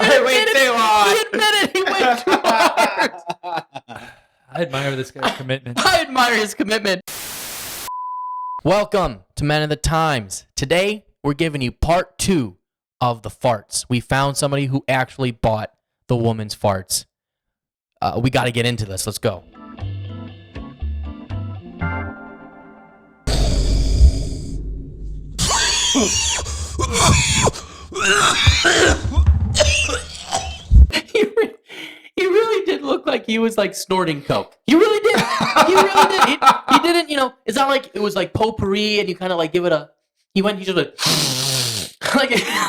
went too hard. He admitted he went too hard. I admire this guy's commitment. I admire his commitment. Welcome to Men of the Times. Today, we're giving you part 2 of the farts. We found somebody who actually bought the woman's farts. We got to get into this. Let's go. He really did look like he was like snorting coke. He really did. He really did. He didn't, it's not like it was like potpourri and you kind of like give it a, he just went,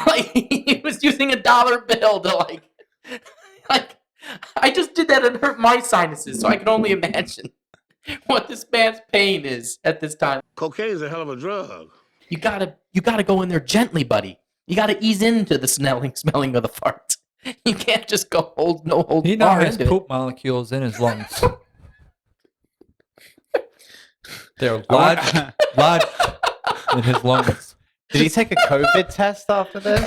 like he was using a dollar bill to like, I just did that and hurt my sinuses, so I can only imagine what this man's pain is at this time. Cocaine is a hell of a drug. You gotta go in there gently, buddy. You gotta ease into the smelling of the fart. You can't just go hold He now bar has into poop molecules in his lungs. They're lodged in his lungs. Did he take a COVID test after this?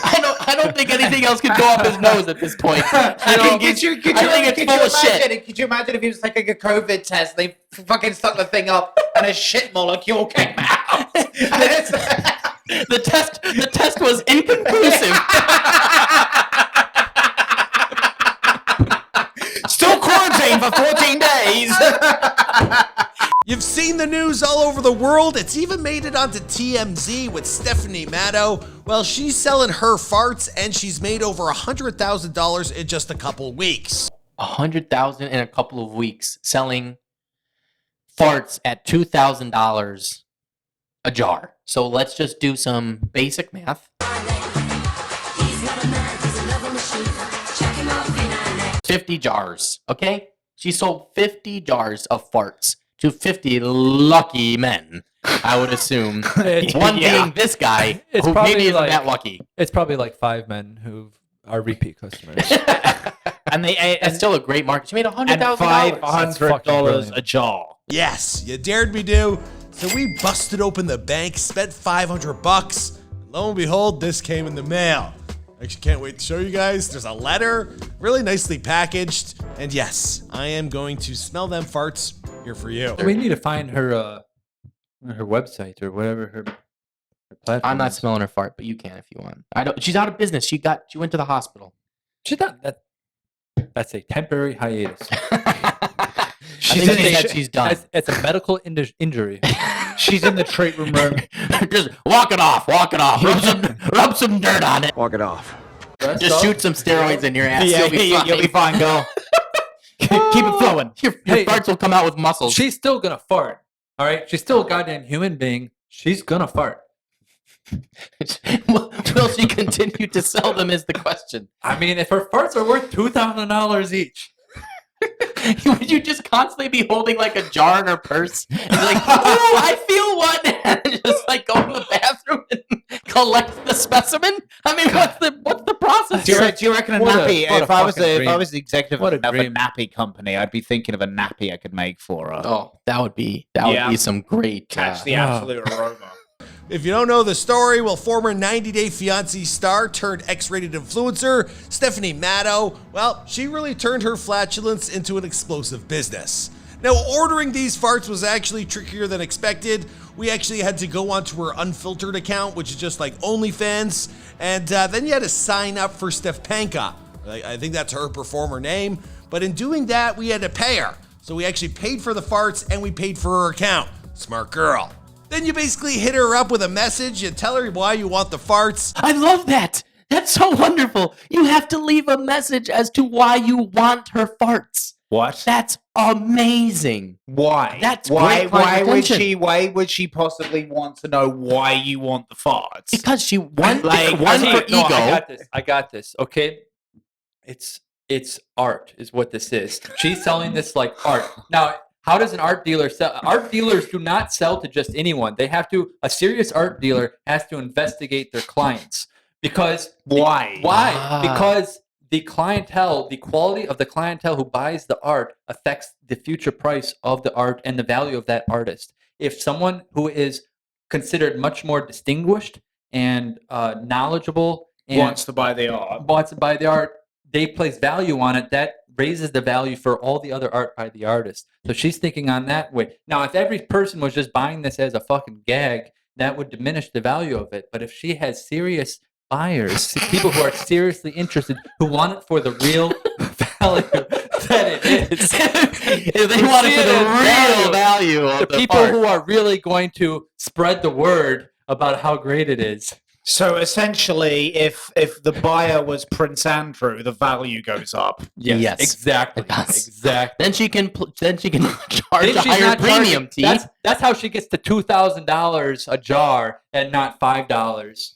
I don't think anything else could go up his nose at this point. I think it's full of shit. Could you imagine if he was taking a COVID test, they fucking stuck the thing up and a shit molecule came out? The test was inconclusive. Still quarantined for 14 days. You've seen the news all over the world. It's even made it onto TMZ with Stephanie Matto. Well, she's selling her farts and she's made over $100,000 in just a couple weeks. $100,000 in a couple of weeks selling farts at $2,000 a jar. So let's just do some basic math. 50 jars, okay? She sold 50 jars of farts to 50 lucky men, I would assume. One being this guy, It's who probably maybe isn't like- that lucky. It's probably like 5 men who are repeat customers. And they ate That's still a great market. She made $100,000. That's fucking $500 brilliant. a jar. Yes, you dared me to. So we busted open the bank, spent $500. And lo and behold, this came in the mail. Actually, can't wait to show you guys. There's a letter, really nicely packaged. And yes, I am going to smell them farts here for you. We need to find her website or whatever her platform. I'm not is. smelling her fart, but you can if you want. I don't. She's out of business. She went to the hospital. She's not that. That's a temporary hiatus. I think she said she's done. It's a medical injury. She's in the treatment room. Just walk it off. Rub some dirt on it. Walk it off. Just shoot some steroids in your ass. You'll be fine. Girl. Keep it flowing. Your Hey. farts will come out with muscles. She's still gonna fart. All right, she's still a goddamn human being. She's gonna fart. Will she continue to sell them is the question. I mean, if her farts are worth $2,000 each, Would you just constantly be holding like a jar in her purse and be like, oh, I feel one, and just like go to the bathroom and collect the specimen? I mean, what's the process? Do you reckon a What a- nappy? what a If I was fucking the dream. executive What a of a dream. nappy company, I'd be thinking of a nappy I could make for her. Oh, that would be Yeah. some great. Catch the absolute aroma. If you don't know the story, well, former 90 Day Fiancé star turned X-rated influencer, Stephanie Matto, well, she really turned her flatulence into an explosive business. Now, ordering these farts was actually trickier than expected. We actually had to go onto her unfiltered account, which is just like OnlyFans, and then you had to sign up for Stephpanka. I think that's her performer name, but in doing that, we had to pay her. So we actually paid for the farts and we paid for her account. Smart girl. Then you basically hit her up with a message, you tell her why you want the farts. I love that. That's so wonderful. You have to leave a message as to why you want her farts. What? That's amazing. Why? That's why? great client attention. Why would she possibly want to know why you want the farts? Because she won, Like, one I for think- no, ego. I got this. Okay, it's art is what this is. She's selling this like art. Now, how does an art dealer sell? Art dealers do not sell to just anyone. They have to. A serious art dealer has to investigate their clients because Why? Why? Ah. Because the clientele, the quality of the clientele who buys the art affects the future price of the art and the value of that artist. if someone who is considered much more distinguished and knowledgeable and Wants to buy the art. they place value on it, that raises the value for all the other art by the artist. So she's thinking on that way. Now, if every person was just buying this as a fucking gag, that would diminish the value of it. But if she has serious buyers, people who are seriously interested, who want it for the real value that it is. If they want it for the real value of The people who are really going to spread the word about how great it is. So essentially, if the buyer was Prince Andrew, the value goes up. Yes. Exactly. It does. Exactly. Then she can charge Then a she's higher not premium. charging- That's how she gets to $2,000 a jar and not $5,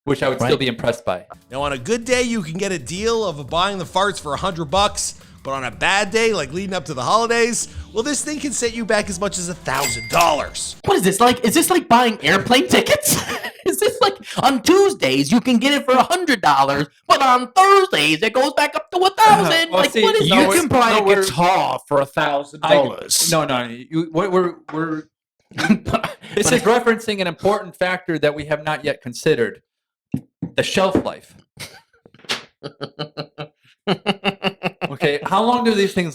which I would still Right. be impressed by. Now, on a good day, you can get a deal of buying the farts for $100, but on a bad day, like leading up to the holidays, well, this thing can set you back as much as $1,000. What is this like? Is this like buying airplane tickets? Is this like on Tuesdays you can get it for $100, but on Thursdays it goes back up to $1,000? Well, Like see, what is You No, this? can buy a we're- guitar for $1,000. No. We're this is referencing an important factor that we have not yet considered: the shelf life. Okay, how long do these things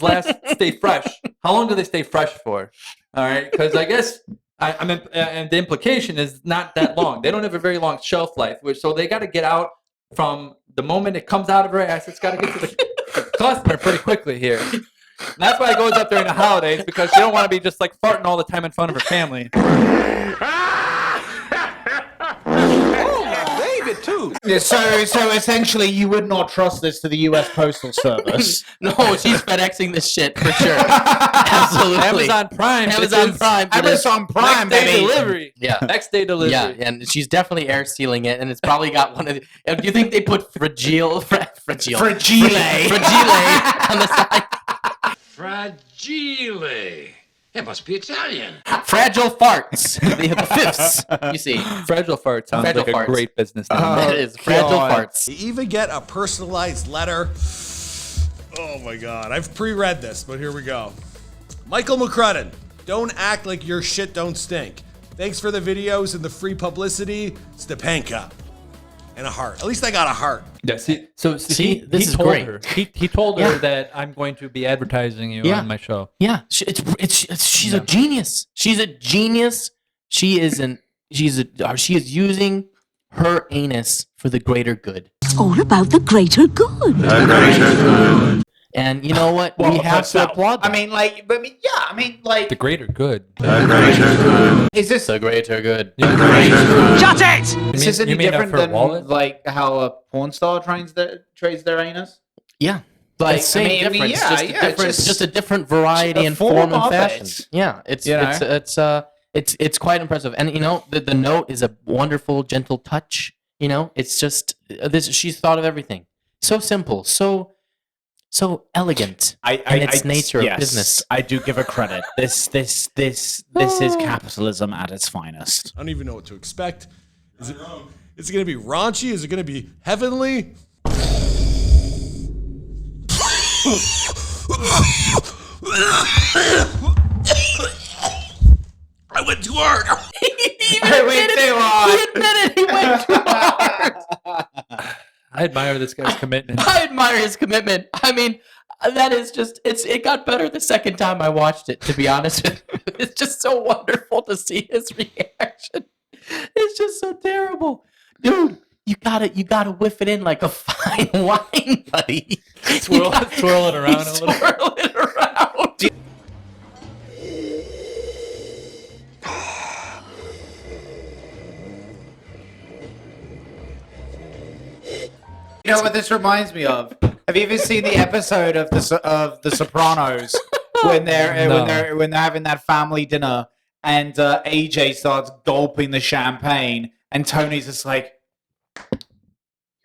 stay fresh? How long do they stay fresh for? All right, because I guess and the implication is not that long. They don't have a very long shelf life, so they got to get out from the moment it comes out of her ass. It's got to get to the customer pretty quickly here. And that's why it goes up during the holidays, because she don't want to be just like farting all the time in front of her family. Yeah, so essentially, you would not trust this to the U.S. Postal Service. No, she's FedExing this shit for sure. Absolutely. Amazon Prime. Amazon bitches. Prime. Amazon Prime, Next day baby. delivery. Yeah. Next day delivery. Yeah, and she's definitely air sealing it, and it's probably got one of the. Do you think they put fragile on the side? Fragile. It must be Italian. Fragile farts. The fifths. You see, Fragile Fart sounds Fragile like farts. a great business name. that is fragile God. farts. You even get a personalized letter. Oh my God, I've pre-read this, but here we go. Michael McCrudden, don't act like your shit don't stink. Thanks for the videos and the free publicity, Stepanka. And a heart. At least I got a heart. Yeah, see, this is told great. her. He told Yeah. her that I'm going to be advertising you Yeah. on my show. Yeah, she's a genius. She's a genius. She is using her anus for the greater good. It's all about the greater good. And you know what? We have to applaud that. I mean, like, The greater good. is this the greater good. is this any you mean different for than wallet? like how a porn star trades their anus? Yeah. Like, The same I mean, difference, yeah, just, a yeah, different, just just a different variety a and form form and of fashion. it. Yeah, it's You know? it's quite impressive. And you know, the note is a wonderful, gentle touch. You know, it's just this. She's thought of everything. So simple, so elegant in its nature of business. I do give her credit. This is capitalism at its finest. I don't even know what to expect. Is it going to be raunchy? Is it going to be heavenly? I went too hard. I went too hard. He admitted he went too hard. I admire this guy's commitment. I admire his commitment. I mean, that is just it got better the second time I watched it, to be honest with you. It's just so wonderful to see his reaction. It's just so terrible. Dude, you gotta whiff it in like a fine wine, buddy. Swirl it around a little. Swirl it around. You know what this reminds me of? Have you ever seen the episode of the Sopranos when they're No. when they're having that family dinner and AJ starts gulping the champagne and Tony's just like, you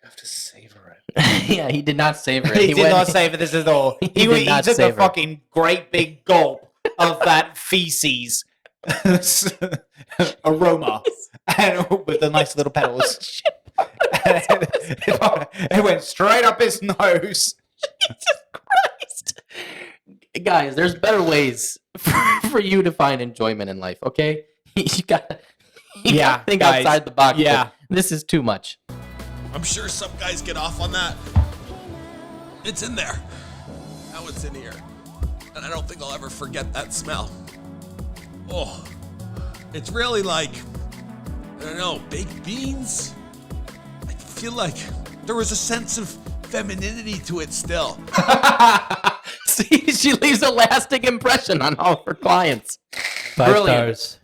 have to savor it. Yeah, he did not savor it. He did went- not savor this at all. He He did not took a savor it. fucking great big gulp of that feces aroma and with the nice little petals. It went straight up his nose. Jesus Christ. Guys, there's better ways for you to find enjoyment in life. Okay, you got Yeah, to think guys. outside the box. Yeah. but this is too much. I'm sure some guys get off on that. It's in there. Now it's in here. And I don't think I'll ever forget that smell. Oh, it's really like, I don't know, baked beans? I feel like there was a sense of femininity to it still. See, she leaves a lasting impression on all of her clients. 5 Brilliant. stars.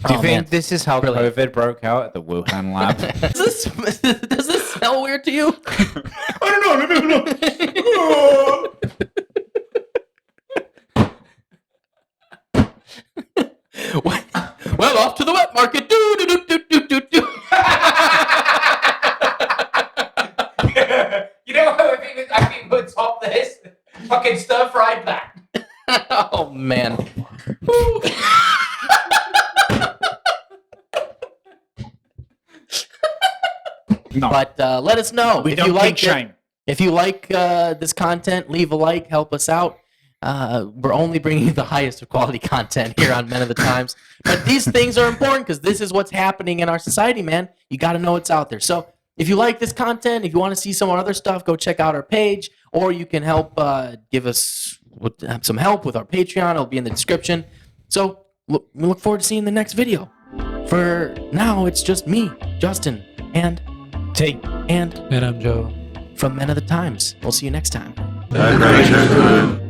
Do you Oh, think man. this is how Brilliant. COVID broke out at the Wuhan lab? Does this smell weird to you? I don't know. Well, off to the wet market. Do, do, do, do, do, do, do. You know what I think would top this? Fucking stir fried back. Oh man. No, But let us know we if don't you like kink shame. If you like this content, leave a like, help us out. We're only bringing you the highest of quality content here on Men of the Times. But these things are important because this is what's happening in our society, man. You got to know what's out there. So if you like this content, if you want to see some other stuff, go check out our page, or you can help give us some help with our Patreon. It'll be in the description. So we look forward to seeing the next video. For now, it's just me, Justin, and T. and And I'm Joe. from Men of the Times. We'll see you next time. The greater good.